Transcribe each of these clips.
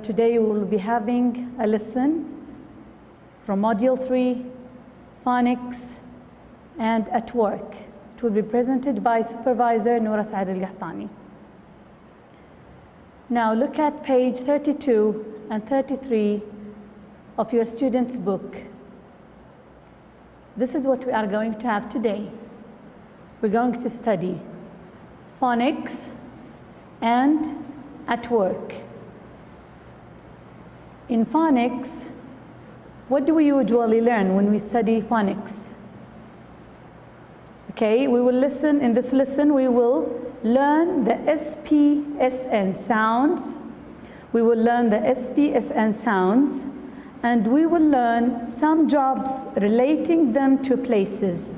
today we will be having a lesson from Module 3, Phonics, and at work. It will be presented by Supervisor Noura Saad Al-Qahtani. Now look at page 32 and 33 of your student's book. This is what we are going to have today. We're going to study phonics and at work. In phonics, what do we usually learn when we study phonics? Okay, we will listen, in this lesson we will learn the SPSN sounds, we will learn the SPSN sounds, and we will learn some jobs relating them to places.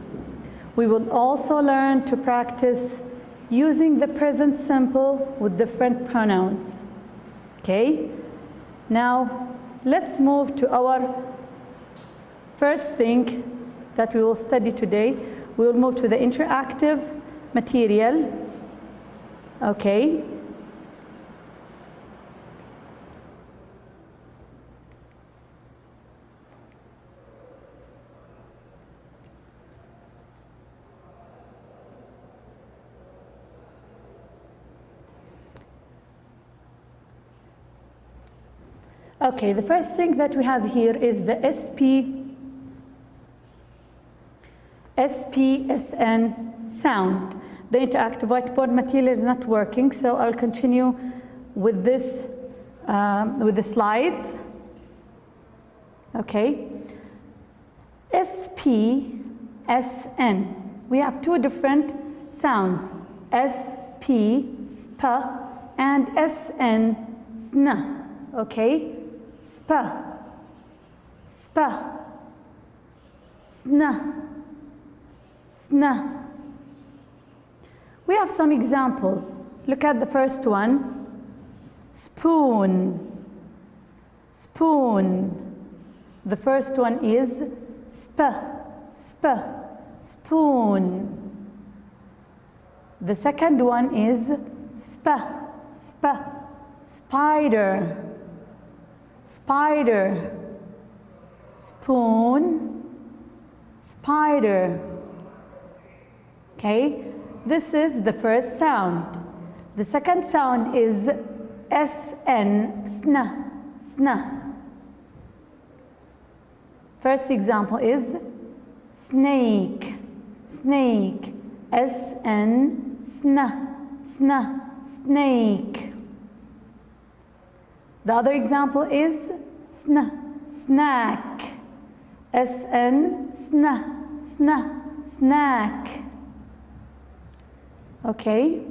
We will also learn to practice using the present simple with different pronouns. Okay, now let's move to our first thing that we will study today. We will move to the interactive material. Okay. Okay, the first thing that we have here is the SPSN sound. The interactive whiteboard material is not working, so I'll continue with this, with the slides. Okay. SPSN. We have two different sounds, SP, sp, and SN, sn. Okay. Sp, sp, sn, sn. We have some examples. Look at the first one. Spoon, spoon. The first one is sp, sp, spoon. The second one is sp, sp, spider, spider, spoon, spider. Okay, this is the first sound. The second sound is SN, sn, sn. First example is snake, snake, SN, sn, sn, snake. The other example is sn, snack, SN, sn, sn, snack. Okay.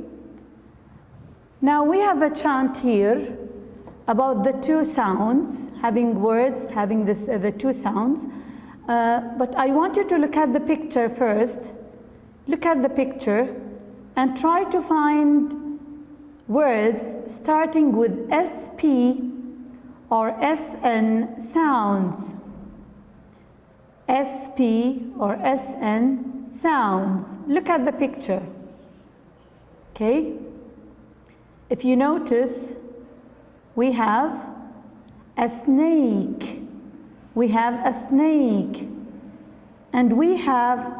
Now we have a chant here about the two sounds, having words, having this, the two sounds. But I want you to look at the picture first. Look at the picture and try to find words starting with SP or SN sounds. SP or SN sounds. Look at the picture. Okay. If you notice, we have a snake. We have a snake. And we have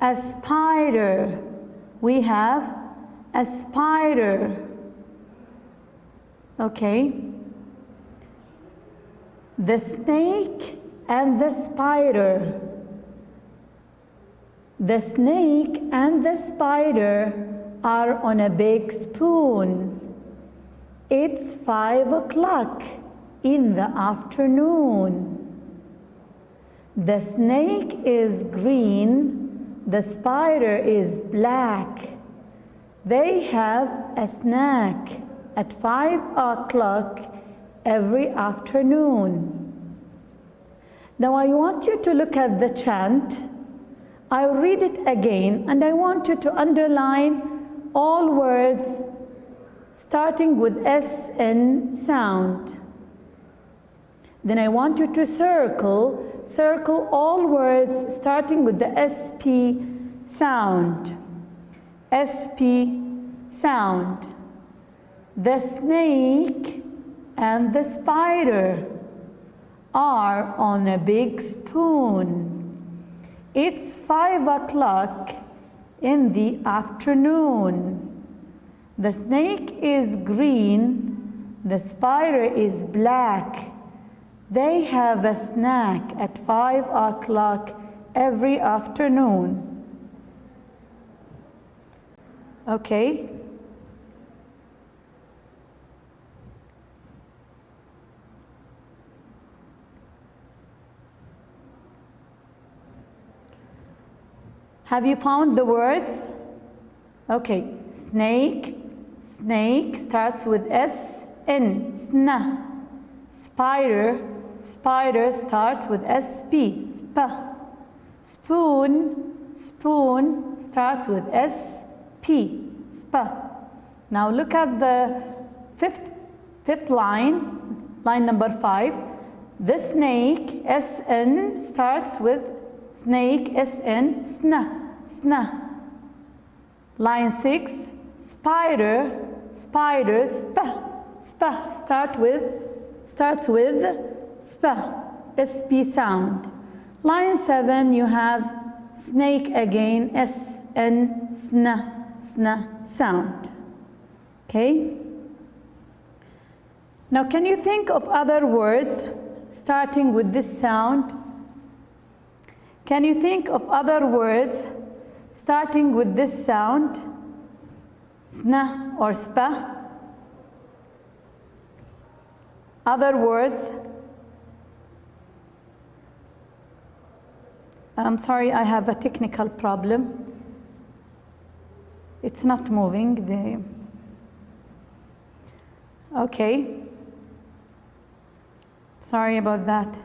a spider. We have a spider. Okay. The snake and the spider. The snake and the spider are on a big spoon. It's 5 o'clock in the afternoon. The snake is green, the spider is black. They have a snack at 5 o'clock every afternoon. Now I want you to look at the chant. I'll read it again, and I want you to underline all words starting with SN sound. Then I want you to circle all words starting with the SP sound. SP sound. The snake and the spider are on a big spoon. It's 5 o'clock in the afternoon. The snake is green, the spider is black. They have a snack at 5 o'clock every afternoon. Okay. Have you found the words? Okay. Snake, snake starts with S-N, sna. Spider, spider starts with S-P, spa. Spoon, spoon starts with S-P, spa. Now look at the fifth line, line number 5. The snake, S-N, starts with snake, S-N, sna, sna. Line 6, spider, spider, spa, spa, starts with spa, S-P sound. Line 7, you have snake again, S-N, sna, sna sound. Okay? Now can you think of other words starting with this sound? Can you think of other words starting with this sound? Sna or spa? Other words? I'm sorry, I have a technical problem. It's not moving. Okay. Sorry about that.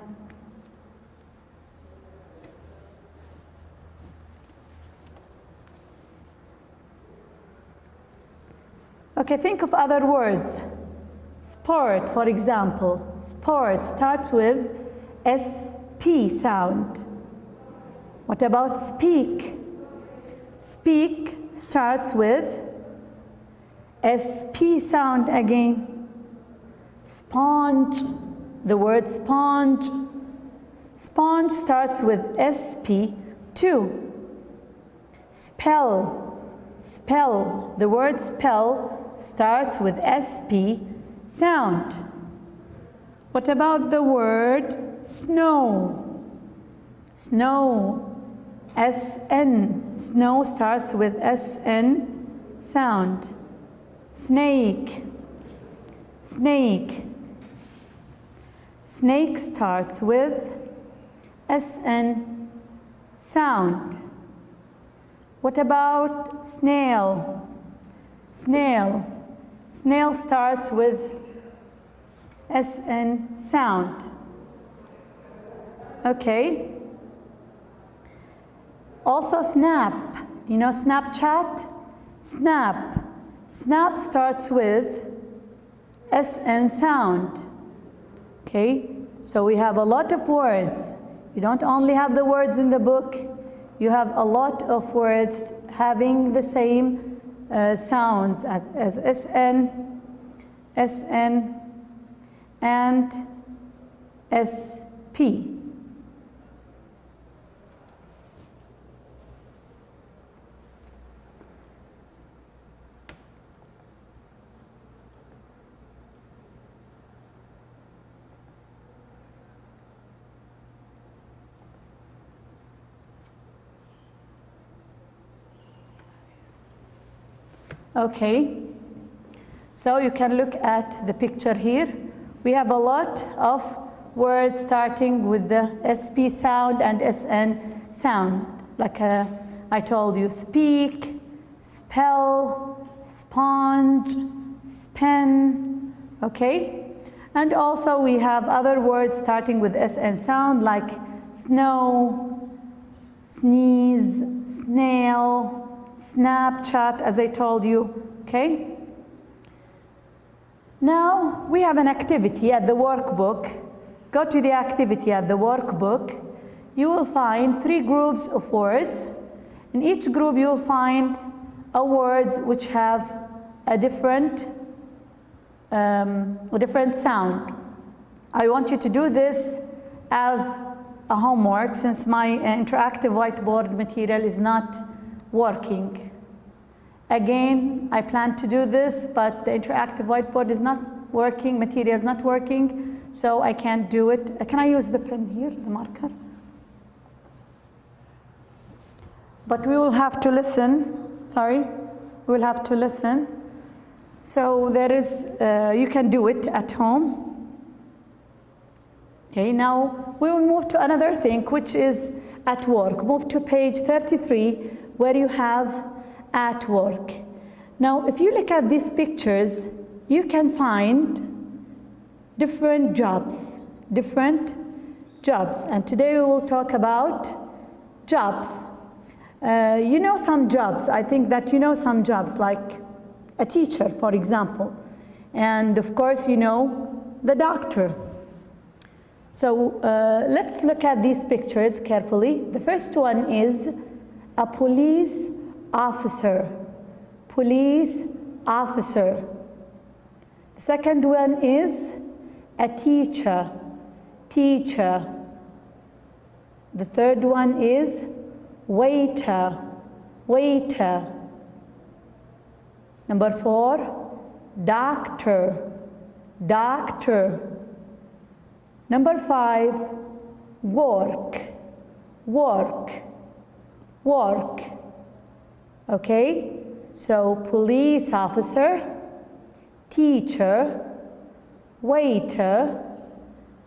Okay, think of other words. Sport, for example. Sport starts with S-P sound. What about speak? Speak starts with S-P sound again. Sponge, the word sponge. Sponge starts with S-P too. Spell, spell, the word spell starts with S-P sound. What about the word snow? Snow, S-N, snow starts with S-N sound. Snake, snake, snake starts with S-N sound. What about snail? Snail, snail starts with S-N sound. Okay. Also snap, you know Snapchat? Snap, snap starts with S-N sound. Okay, so we have a lot of words. You don't only have the words in the book, you have a lot of words having the same sounds as S-N, S-N, and S-P. Okay, so you can look at the picture here. We have a lot of words starting with the S-P sound and S-N sound. Like I told you, speak, spell, sponge, pen, okay? And also we have other words starting with S-N sound like snow, sneeze, snail, Snapchat, as I told you, okay? Now we have an activity at the workbook. Go to the activity at the workbook. You will find 3 groups of words. In each group you will find a word which have a different a different sound. I want you to do this as a homework since my interactive whiteboard material is not working. Again, I plan to do this, but the interactive whiteboard is not working, material is not working, so I can't do it. Can I use the pen here, the marker? But we will have to listen, sorry, we will have to listen. So there is, you can do it at home. Okay, now we will move to another thing, which is at work. Move to page 33, where you have at work. Now, if you look at these pictures, you can find different jobs, and today we will talk about jobs. You know some jobs, I think that you know some jobs, like a teacher, for example, and of course you know the doctor. So let's look at these pictures carefully. The first one is a police officer. Police officer. The second one is a teacher. Teacher. The third one is waiter. Waiter. Number 4, doctor. Doctor. Number 5, work. Work. Work. Okay? So police officer, teacher, waiter,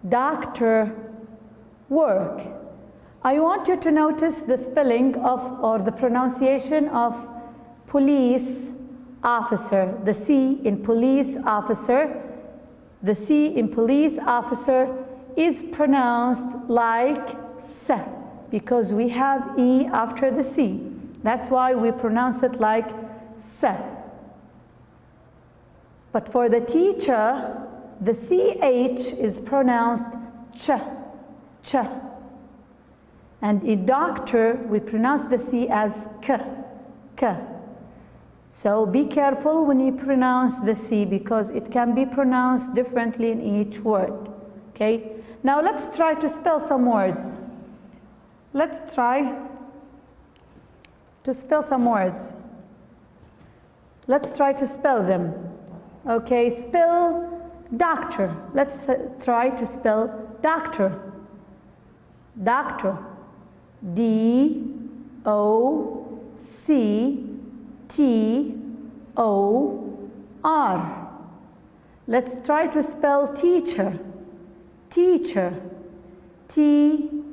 doctor, work. I want you to notice the spelling of, or the pronunciation of police officer. The C in police officer, the C in police officer is pronounced like S because we have E after the C. That's why we pronounce it like S. But for the teacher, the CH is pronounced Ch, Ch. And in doctor, we pronounce the C as K, K. So be careful when you pronounce the C because it can be pronounced differently in each word. Okay? Now let's try to spell some words. Let's try to spell some words. Let's try to spell them. Okay, spell doctor. Let's try to spell doctor. Doctor. D-O-C-T-O-R. Let's try to spell teacher. Teacher. T-E-A-C-H-E-R.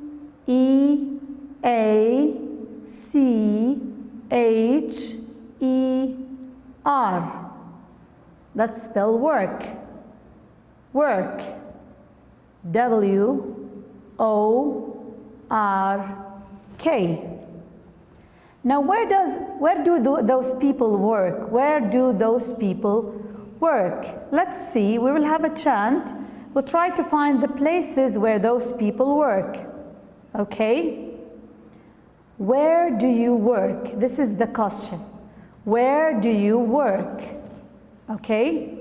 Let's spell work. Work. W-O-R-K. Now where do those people work? Where do those people work? Let's see, we will have a chant. We'll try to find the places where those people work. Okay? Where do you work? This is the question. Where do you work? Okay?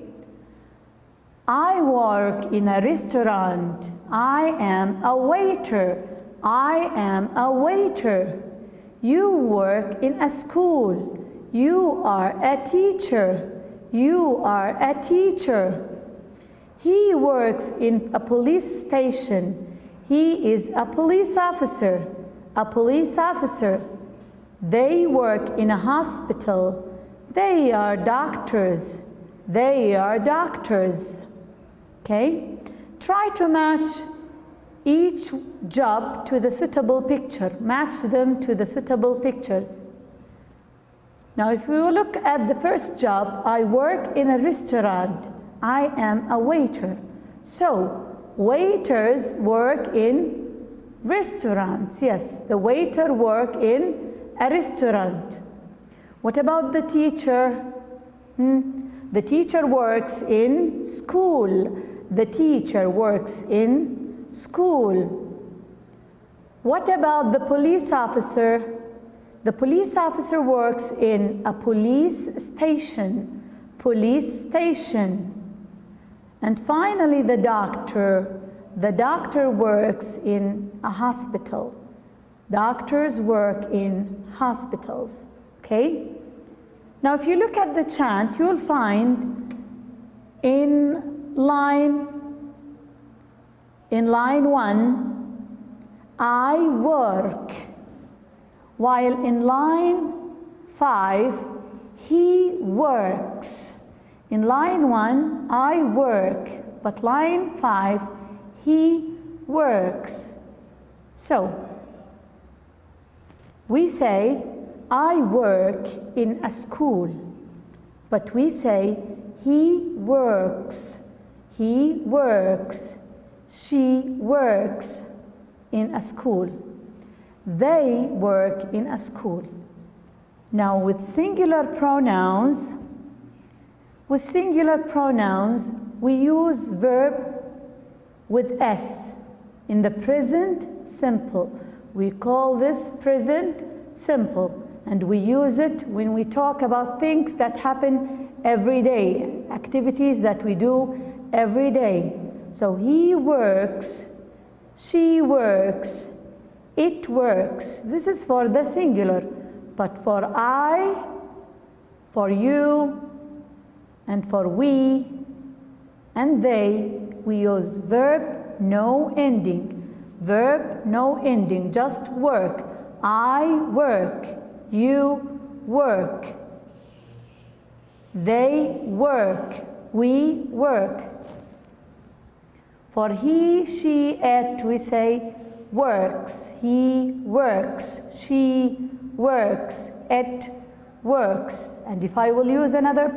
I work in a restaurant. I am a waiter. I am a waiter. You work in a school. You are a teacher. You are a teacher. He works in a police station. He is a police officer. A police officer. They work in a hospital. They are doctors. They are doctors. Okay? Try to match each job to the suitable picture. Match them to the suitable pictures. Now if we look at the first job, I work in a restaurant. I am a waiter. So, waiters work in restaurants. Yes, the waiter work in a restaurant. What about the teacher? The teacher works in school. The teacher works in school. What about the police officer? The police officer works in a police station. Police station. And finally, the doctor. The doctor works in a hospital. Doctors work in hospitals. Okay? Now, if you look at the chant, you will find in line 1, I work, while in line 5, he works. In line 1, I work, but line 5, he works. So, we say, I work in a school, but we say, he works, she works in a school, they work in a school. Now with singular pronouns, we use verb with S in the present simple. We call this present simple, and we use it when we talk about things that happen every day, activities that we do every day. So he works, she works, it works. This is for the singular, but for I, for you, and for we and they, we use verb no ending. Verb no ending, just work. I work, you work, they work, we work. For he, she, it, we say works, he works, she works, it works. And if I will use another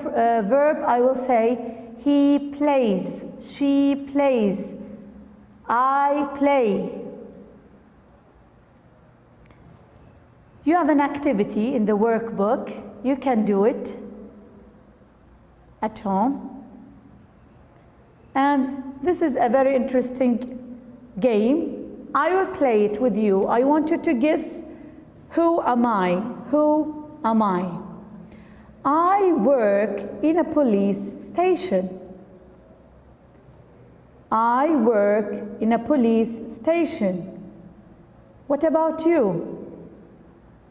verb, I will say he plays, she plays, I play. You have an activity in the workbook. You can do it at home. And this is a very interesting game. I will play it with you. I want you to guess, who am I? Who am I? I work in a police station. I work in a police station. What about you?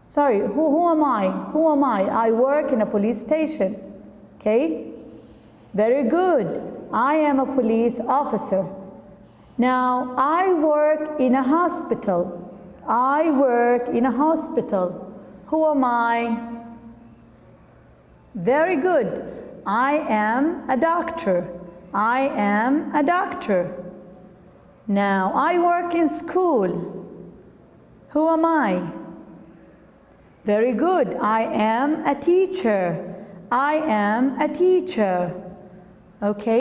Sorry, who am I? Who am I? I work in a police station. Okay? Very good. I am a police officer. Now, I work in a hospital. I work in a hospital. Who am I? Very good. I am a doctor. I am a doctor. Now, I work in school. Who am I? Very good. I am a teacher. I am a teacher. Okay.